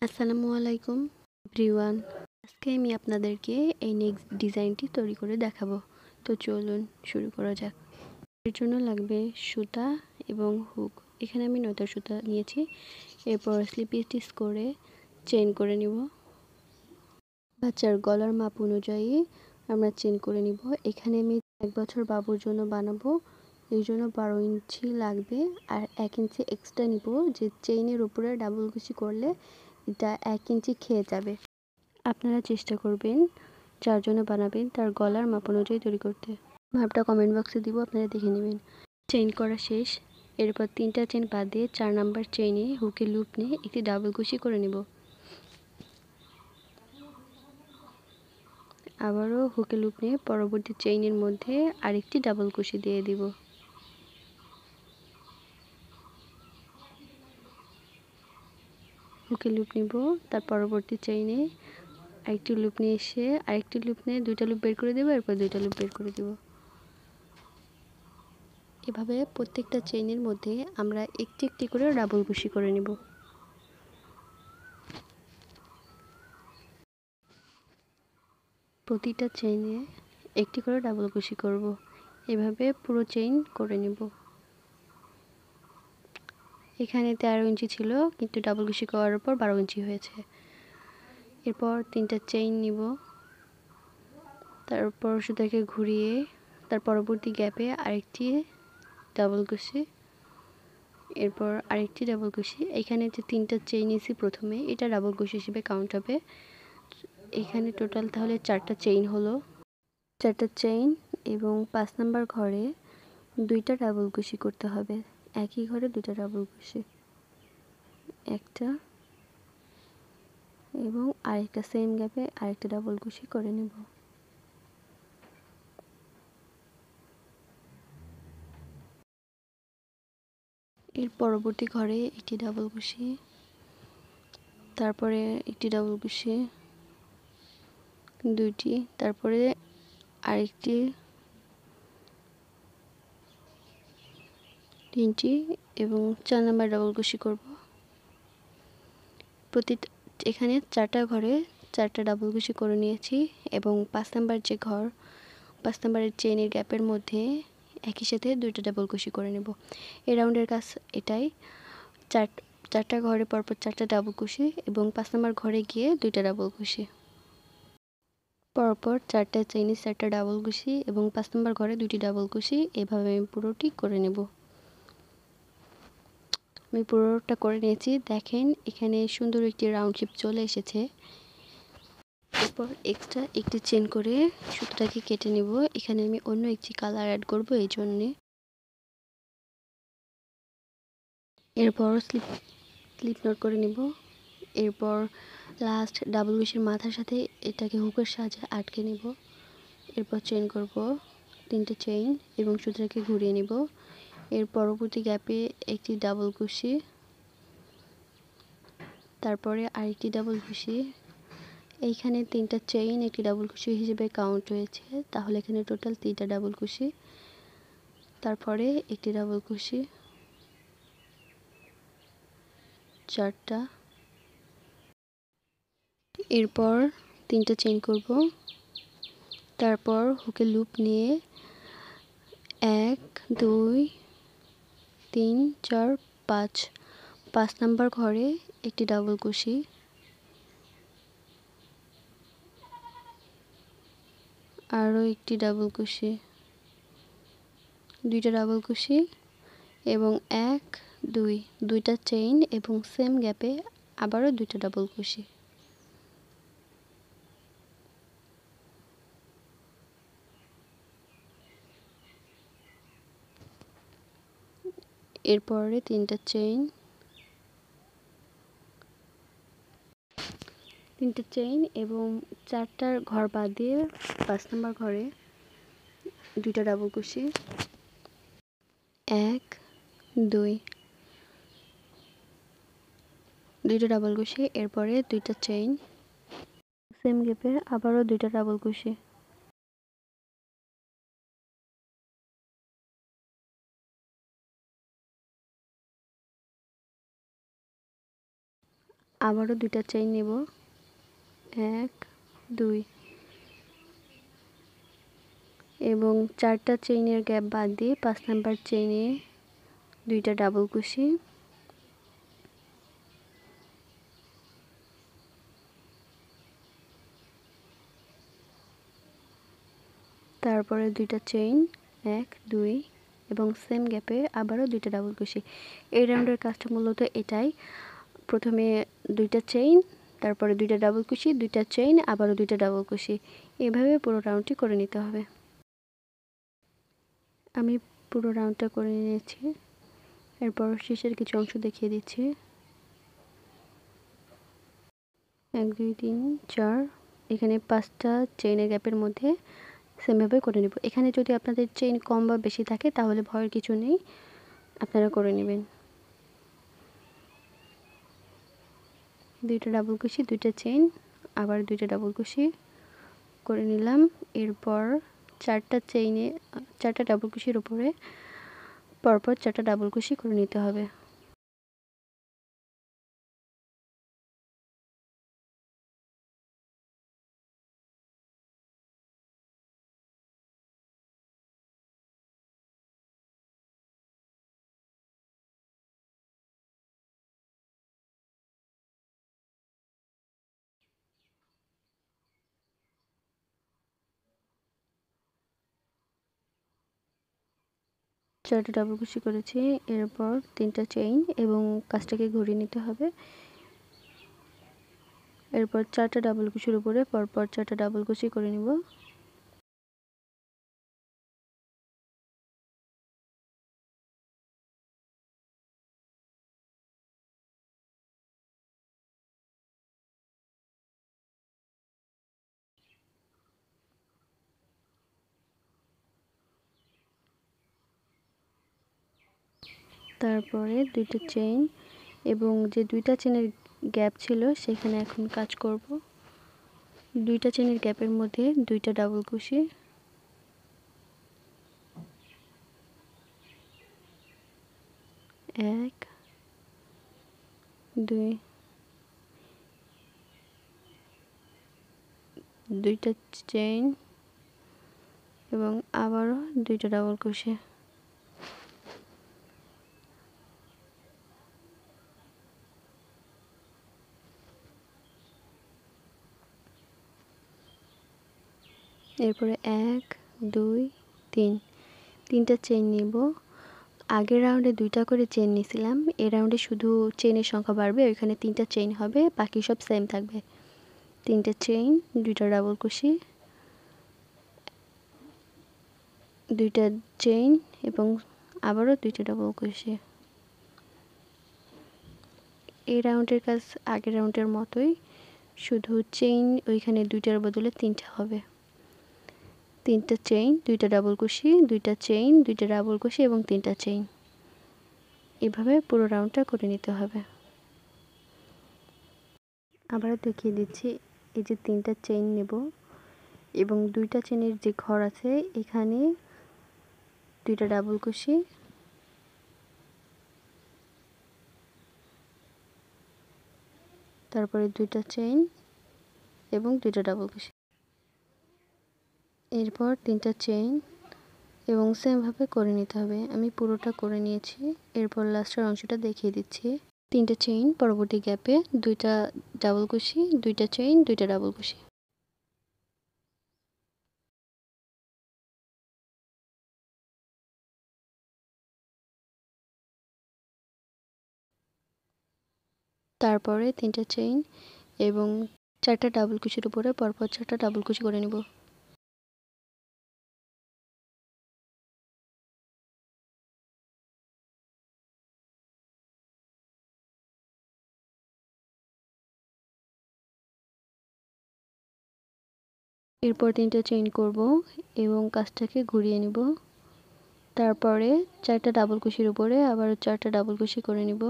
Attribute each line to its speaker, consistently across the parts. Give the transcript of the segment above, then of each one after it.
Speaker 1: আসসালামু আলাইকুম এভরিওয়ান। আজকে আমি আপনাদেরকে এই নেক্সট ডিজাইনটি তৈরি করে দেখাবো। তো চলুন শুরু করা যাক। এর জন্য লাগবে সুতা এবং হুক। এখানে আমি 9টা সুতা নিয়েছি। এরপর স্লিপ স্টিচ করে চেইন করে নিব। বাচ্চার গলার মাপ অনুযায়ী আমরা চেইন করে নিব। এখানে আমি 1 বছর বাবুর জন্য বানাবো, এই জন্য 12 ইঞ্চি লাগবে। আর 1 ইঞ্চি এক্সট্রা নিব, যে চেইনের উপরে ডাবল কুচি করলে এটা 1 ইঞ্চি খেয়ে যাবে। আপনারা চেষ্টা করবেন যার জন্য বানাবেন তার গলার মাপ অনুযায়ী তৈরি করতে। মাপটা কমেন্ট বক্সে দিব, আপনারা দেখে নেবেন। চেইন করা শেষ। এরপর 3টা চেইন বাদ দিয়ে 4 নাম্বার চেইনে হুকের লুপ নিয়ে একটি ডাবল কুচি করে নেব। আবারও হুকের লুপ নিয়ে পরবর্তী চেইনের মধ্যে আরেকটি ডাবল কুচি দিয়ে দিব। হুকের লুপ নিব, তার পরবর্তী চেইনে আরেকটি লুপ নিয়ে এসে আরেকটি লুপ নিয়ে 2টা লুপ বের করে দেবো, এরপর 2টা লুপ বের করে দেব। এভাবে প্রত্যেকটা চেইনের মধ্যে আমরা একটি একটি করে ডাবল কুশি করে নেব। প্রতিটা চেইনে একটি করে ডাবল কুশি করব। এভাবে পুরো চেইন করে নেব। এখানে 13 ইঞ্চি ছিল, কিন্তু ডাবল কুশি করার পর 12 ইঞ্চি হয়েছে। এরপর 3টা চেইন নিব, তারপর সুতাকে ঘুরিয়ে তার পরবর্তী গ্যাপে আরেকটি ডাবল কুশি, এরপর আরেকটি ডাবল কুশি। এখানে যে 3টা চেইন নিয়েছি প্রথমে, এটা ডাবল কুশি হিসেবে কাউন্ট হবে। এখানে টোটাল তাহলে 4টা চেইন হলো। 4টা চেইন এবং 5 নাম্বার ঘরে 2টা ডাবল কুশি করতে হবে। একই ঘরে 2টা ডাবল কুশি, একটা এবং আরেকটা সেম গ্যাপে আরেকটা ডাবল কুশি করে নেব। এর পরবর্তী ঘরে একটি ডাবল কুশি, তারপরে একটি ডাবল কুশি, 2টি, তারপরে আরেকটি, 3টি এবং 4 নাম্বার ডাবল কুশি করব। প্রতিটা এখানে 4টা ঘরে 4টা ডাবল কুশি করে নিয়েছি এবং 5 নাম্বার যে ঘর, 5 নাম্বারের চেইনের গ্যাপের মধ্যে একই সাথে 2টা ডাবল কুশি করে নেব। এই রাউন্ডের কাজ এটাই। 4টা ঘরে পরপর 4টা ডাবল কুশি এবং 5 নাম্বার ঘরে গিয়ে 2টা ডাবল কুশি। পরপর 4টা চেইনে 4টা ডাবল কুশি এবং 5 নাম্বার ঘরে 2টি ডাবল কুশি। এভাবে আমি পুরোটি করে নেব। আমি পুরোটা করে নিয়েছি। দেখেন এখানে সুন্দর একটি রাউন্ড শেপ চলে এসেছে। এরপর এক্সট্রা একটি চেইন করে সুতোটাকে কেটে নেব। এখানে আমি অন্য একটি কালার অ্যাড করব, এই জন্যে। এরপর স্লিপ নট করে নেব। এরপর লাস্ট ডাবল কুশির মাথার সাথে এটাকে হুকের সাহায্যে আটকে নেব। এরপর চেইন করব 3টে চেইন এবং সুতোটাকে ঘুরিয়ে নেব। এর পরবর্তী গ্যাপে একটি ডাবল কুশি, তারপরে আরেকটি ডাবল কুশি। এইখানে 3টা চেইন একটি ডাবল কুশি হিসেবে কাউন্ট হয়েছে, তাহলে এখানে টোটাল 3টা ডাবল কুশি, তারপরে একটি ডাবল কুশি, 4টা, এরপর 3টা চেইন করব। তারপর হুকের লুপ নিয়ে 1 2 3 4 5 নাম্বার ঘরে একটি ডাবল কুশি, আরও একটি ডাবল কুশি, 2টা ডাবল কুশি এবং 1 2 2টা চেইন এবং সেম গ্যাপে আবারও 2টা ডাবল কুশি। এরপরে 3টা চেইন, 3টে চেইন এবং 4টার ঘর বাদ দিয়ে 5 নাম্বার ঘরে 2টা ডাবল কুশি, 1 2 2টা ডাবল কুশি। এরপরে 2টা চেইন, সেম গ্যাপে আবারও 2টা ডাবল কুশি। আবারও দুইটা চেইন নেব, 1 2 এবং 4টা চেইনের গ্যাপ বাদ দিয়ে 5 নাম্বার চেইনে দুইটা ডাবল কুশি, তারপরে দুইটা চেইন 1 2 এবং সেম গ্যাপে আবারও দুইটা ডাবল কুশি। এই রাউন্ডের কাজটা মূলত এটাই, প্রথমে দুইটা চেইন, তারপরে দুইটা ডাবল কুশি, দুইটা চেইন, আবারও দুইটা ডাবল কুশি, এভাবে পুরো রাউন্ডটি করে নিতে হবে। আমি পুরো রাউন্ডটা করে নিয়েছি। এরপর শেষের কিছু অংশ দেখিয়ে দিচ্ছি। 1 2 3 4, এখানে 5টা চেইনের গ্যাপের মধ্যে সেমভাবে করে নেব। এখানে যদি আপনাদের চেইন কম বা বেশি থাকে তাহলে ভয়ের কিছু নেই, আপনারা করে নেবেন। দুইটা ডাবল কুশি, দুইটা চেইন, আবার দুইটা ডাবল কুশি করে নিলাম। এরপর 4টা ডাবল কুশির উপরে পরপর 4টা ডাবল কুশি করে নিতে হবে। চারটা ডাবল কুশি করেছি, এরপর 3টা চেইন এবং কাজটাকে ঘুরিয়ে নিতে হবে। এরপর 4টা ডাবল কুশির উপরে পরপর 4টা ডাবল কুশি করে নিব। তারপরে দুইটা চেইন এবং যে দুইটা চেনের গ্যাপ ছিল সেখানে এখন কাজ করব। দুইটা চেনের গ্যাপের মধ্যে দুইটা ডাবল কুশি, এক দুই, দুইটা চেইন এবং আবারও দুইটা ডাবল কুশি। এরপরে 1 2 3, 3টা চেইন নিব। আগের রাউন্ডে 2টা করে চেইন নিয়েছিলাম, এই রাউন্ডে শুধু চেইনের সংখ্যা বাড়বে, ওইখানে 3টা চেইন হবে, বাকি সব সেম থাকবে। 3টা চেইন, দুইটা ডাবল কুশি, দুইটা চেইন এবং আবারও দুইটা ডাবল কুশি। এই রাউন্ডের কাজ আগের রাউন্ডের মতোই, শুধু চেইন ওইখানে দুইটার বদলে 3টা হবে। 3টা চেইন, দুইটা ডাবল কুশি, দুইটা চেইন, দুইটা ডাবল কুশি এবং 3টা চেইন, এভাবে পুরো রাউন্ডটা করে নিতে হবে। আবারও দেখিয়ে দিচ্ছি, এই যে 3টা চেইন নেব এবং দুইটা চেইনের যে ঘর আছে এখানে দুইটা ডাবল কুশি, তারপরে দুইটা চেইন এবং দুইটা ডাবল কুশি, এরপর 3টা চেইন এবং সেমভাবে করে নিতে হবে। আমি পুরোটা করে নিয়েছি, এরপর লাস্টের অংশটা দেখিয়ে দিচ্ছি। 3টা চেইন, পরবর্তী গ্যাপে দুইটা ডাবল কুশি, দুইটা চেইন, দুইটা ডাবল কুশি। তারপরে 3টা চেইন এবং 4টা ডাবল কুশির উপরে পরপর 4টা ডাবল কুশি করে নিব। এরপর 3টা চেইন করব এবং কাজটাকে ঘুরিয়ে নিব। তারপরে 4টা ডাবল কুশির উপরে আবার 4টা ডাবল কুশি করে নিব।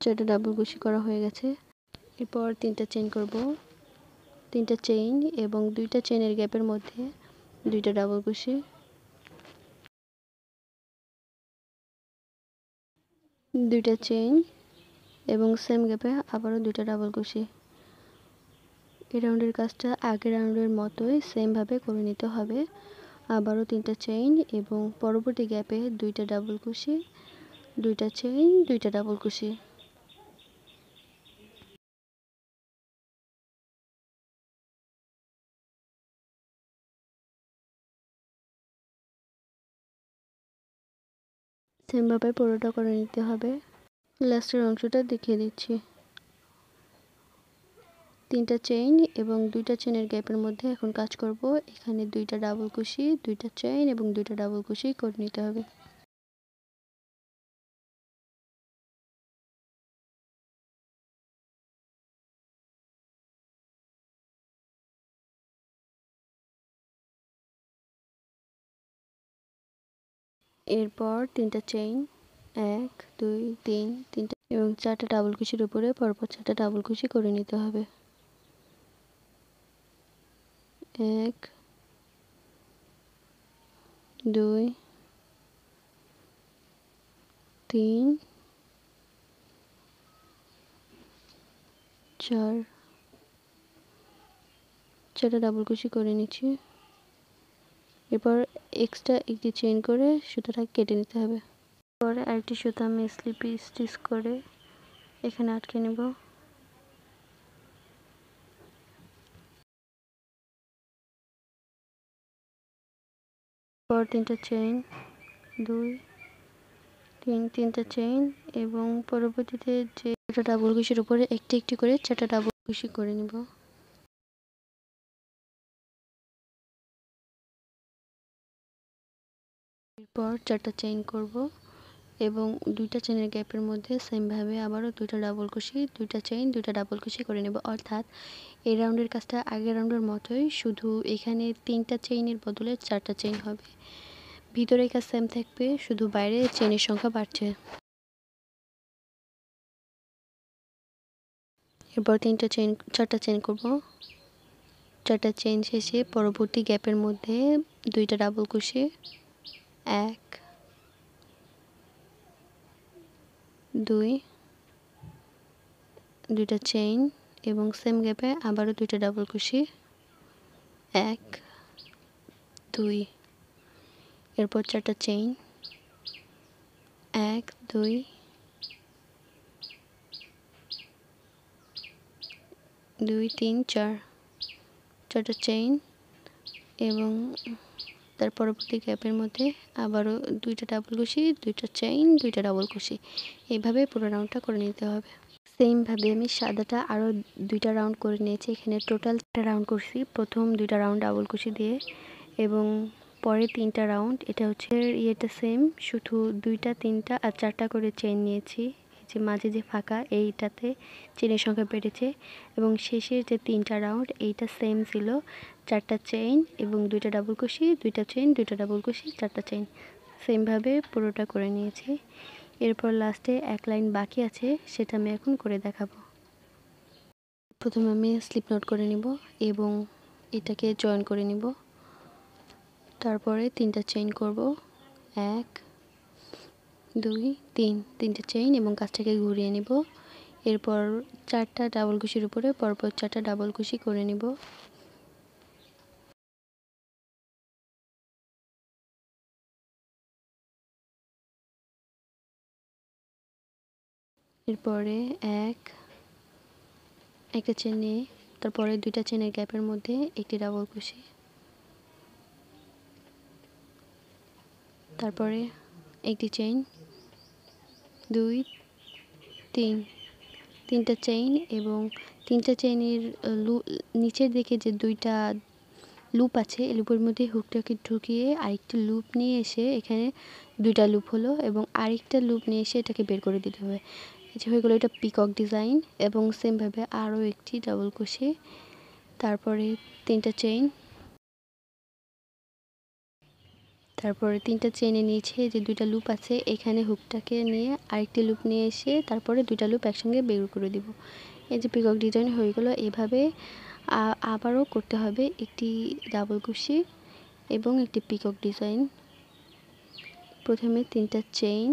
Speaker 1: চারটা ডাবল কুশি করা হয়ে গেছে। এরপর 3টা চেইন করব তিনটা চেইন এবং দুইটা চেইনের গ্যাপের মধ্যে দুইটা ডাবল কুশি, দুইটা চেইন এবং সেম গ্যাপে আবারও দুইটা ডাবল কুশি। এই রাউন্ডের কাজটা আগের রাউন্ডের মতোই সেমভাবে করে নিতে হবে। আবারও তিনটা চেইন এবং পরবর্তী গ্যাপে দুইটা ডাবল কুশি, দুইটা চেইন, দুইটা ডাবল কুশি। সেমভাবে পুরোটা করে নিতে হবে। লাস্টের অংশটা দেখিয়ে দিচ্ছি। তিনটা চেইন এবং দুইটা চেইনের গ্যাপের মধ্যে এখন কাজ করব। এখানে দুইটা ডাবল কুশি, দুইটা চেইন এবং দুইটা ডাবল কুশি করে নিতে হবে। এরপর তিনটা চেইন, 1 2 3 তিনটা এবং চারটা ডাবল কুশির উপরে পরপর চারটা ডাবল কুশি করে নিতে হবে। 1 2 3 4, চারটা ডাবল কুশি করে নিচ্ছি। এরপর এক্সট্রা একটি চেইন করে সুতাটা কেটে নিতে হবে। পরে আরেকটি সুতা আমি স্লিপ স্টিচ করে এখানে আটকে নেব। পর তিনটা চেইন, 2 3 তিনটা চেইন এবং পরবর্তীতে যে চারটা ডাবল কুশির উপরে একটি একটি করে চারটা ডাবল কুশি করে নিব। এরপর চারটা চেইন করব এবং দুইটা চেইনের গ্যাপের মধ্যে সেমভাবে আবারও দুইটা ডাবল কুশি, দুইটা চেইন, দুইটা ডাবল কুশি করে নেব। অর্থাৎ এই রাউন্ডের কাজটা আগের রাউন্ডের মতোই, শুধু এখানে তিনটা চেইনের বদলে চারটা চেইন হবে। ভিতরে কাজ সেম থাকবে, শুধু বাইরে চেইনের সংখ্যা বাড়ছে। এরপর চারটা চেইন করব। চারটা চেইন শেষে পরবর্তী গ্যাপের মধ্যে দুইটা ডাবল কুশি, 1 2 দুইটা চেইন এবং সেম গ্যাপে আবারও দুইটা ডাবল কুশি, 1 2 এরপর চারটা চেইন, 1 2 2 3 4, চারটা চেইন এবং তার পরবর্তী গ্যাপের মধ্যে আবারও দুইটা ডাবল কুশি, দুইটা চেইন, দুইটা ডাবল কুশি। এইভাবে পুরো রাউন্ডটা করে নিতে হবে। সেমভাবে আমি সাদাটা আরও দুইটা রাউন্ড করে নিয়েছি। এখানে টোটাল 4টা রাউন্ড করছি। প্রথম দুইটা রাউন্ড ডাবল কুশি দিয়ে এবং পরে 3টা রাউন্ড, এটা হচ্ছে ইয়েটা সেম, শুধু 2টা 3টা আর 4টা করে চেইন নিয়েছি। যে মাঝে যে ফাঁকা এইটাতে চেইনের সংখ্যা বেড়েছে এবং শেষের যে 3টা রাউন্ড এইটা সেম ছিল, 4টা চেইন এবং 2টা ডাবল কুশি, 2টা চেইন, 2টা ডাবল কুশি, 4টা চেইন। সেমভাবে পুরোটা করে নিয়েছি। এরপর লাস্টে এক লাইন বাকি আছে, সেটা আমি এখন করে দেখাবো। প্রথমে আমি স্লিপ নট করে নিব এবং এটাকে জয়েন করে নিব। তারপরে 3টা চেইন করব, 1 2 3 তিনটা চেইন এবং কাজটাকে ঘুরিয়ে নিব। এরপর 4টা ডাবল কুশির উপরে পরপর 4টা ডাবল কুশি করে নিব। এরপরে একটা চেইন নিয়ে তারপরে 2টা চেইনের গ্যাপের মধ্যে একটি ডাবল কুশি, তারপরে একটি চেইন, 2 3 তিনটা চেইন এবং তিনটা চেইনের নিচের দিকে যে দুইটা লুপ আছে এই লুপের মধ্যে হুকটাকে ঢুকিয়ে আরেকটি লুপ নিয়ে এসে এখানে দুইটা লুপ হলো এবং আরেকটা লুপ নিয়ে এসে এটাকে বের করে দিতে হবে। এই যে হয়ে গেলো এটা পিকক ডিজাইন। এবং সেমভাবে আরও একটি ডাবল কুশি, তারপরে 3টা চেইন, তারপরে 3টা চেইনে নিচে যে দুইটা লুপ আছে এখানে হুকটাকে নিয়ে আরেকটি লুপ নিয়ে এসে তারপরে দুইটা লুপ একসঙ্গে বের করে দিব। এই যে পিকক ডিজাইন হয়ে গেলো। এভাবে আবারও করতে হবে একটি ডাবল কুশি এবং একটি পিকক ডিজাইন। প্রথমে 3টা চেইন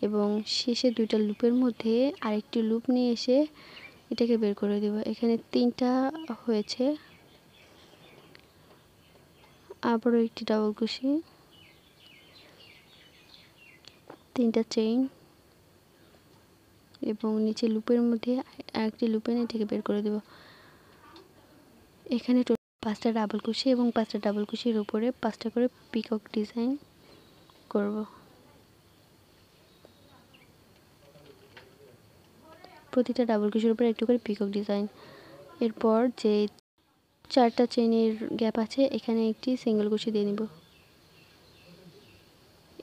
Speaker 1: এবং শেষে 2টা লুপের মধ্যে আরেকটি লুপ নিয়ে এসে এটাকে বের করে দেব। এখানে 3টা হয়েছে। আবারও একটি ডাবল কুশি, 3টা চেইন এবং নিচে লুপের মধ্যে আরেকটি লুপ এনে এটাকে বের করে দেব। এখানে 5টা ডাবল কুশি এবং 5টা ডাবল কুশির উপরে 5টা করে পিকক ডিজাইন করব। প্রতিটা ডাবল কুশির উপরে একটু করে পিকক ডিজাইন। এরপর যে 4টা চেইনের গ্যাপ আছে এখানে একটি সিঙ্গেল কুশি দিয়ে নিব।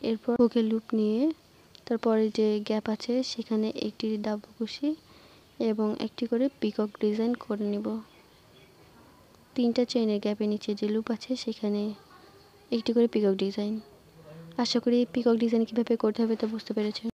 Speaker 1: এরপর হুকে লুপ নিয়ে তারপরে যে গ্যাপ আছে সেখানে একটি ডাবল কুশি এবং একটি করে পিকক ডিজাইন করে নিব। 3টা চেইনের গ্যাপের নিচে যে লুপ আছে সেখানে একটি করে পিকক ডিজাইন। আশা করি পিকক ডিজাইন কীভাবে করতে হবে তা বুঝতে পেরেছেন।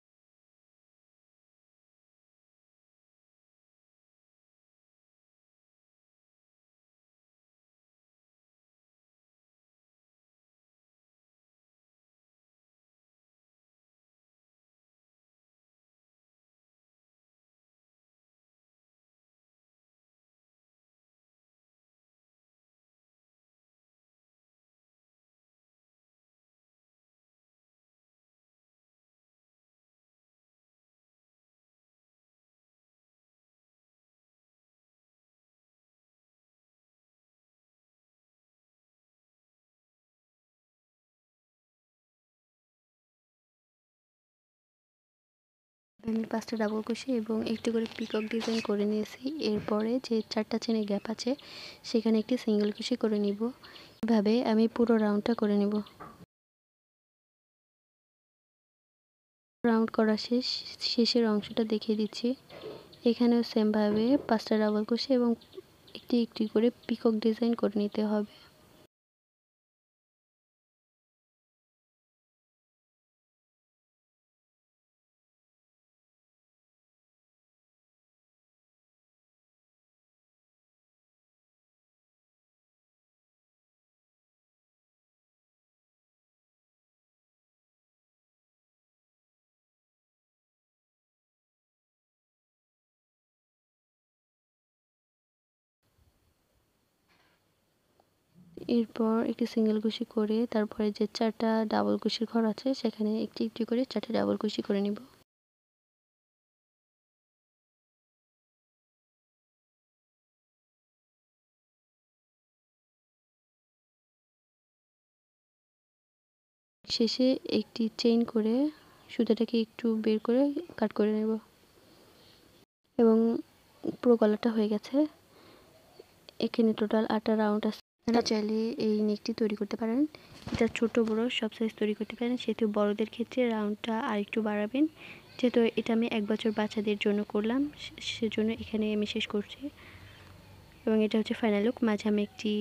Speaker 1: আমি 5টা ডাবল কুশি এবং একটি করে পিকক ডিজাইন করে নিয়েছি। এরপরে যে 4টা চেনের গ্যাপ আছে সেখানে একটি সিঙ্গেল কুশি করে নিব। এভাবে আমি পুরো রাউন্ডটা করে নিব। রাউন্ড করা শেষের অংশটা দেখিয়ে দিচ্ছি। এখানেও সেমভাবে 5টা ডাবল কুশি এবং একটি একটি করে পিকক ডিজাইন করে নিতে হবে। এরপর একটি সিঙ্গেল কুশি করে তারপরে যে 4টা ডাবল কুশির ঘর আছে সেখানে একটি একটি করে 4টা ডাবল কুশি করে নিব। শেষে একটি চেইন করে সুতাটাকে একটু বের করে কাট করে নেব এবং পুরো গলাটা হয়ে গেছে। এখানে টোটাল 8টা রাউন্ড আছে। আপনারা চাইলে এই নেকটি তৈরি করতে পারেন। এটা ছোট বড় সব সাইজ তৈরি করতে পারেন। সেহেতু বড়দের ক্ষেত্রে রাউন্ডটা আরেকটু বাড়াবেন। যেহেতু এটা আমি 1 বছর বাচ্চাদের জন্য করলাম সেজন্য এখানে আমি শেষ করছি এবং এটা হচ্ছে ফাইনাল লুক। মাঝে আমি একটি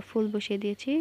Speaker 1: ফুল বসিয়ে দিয়েছি।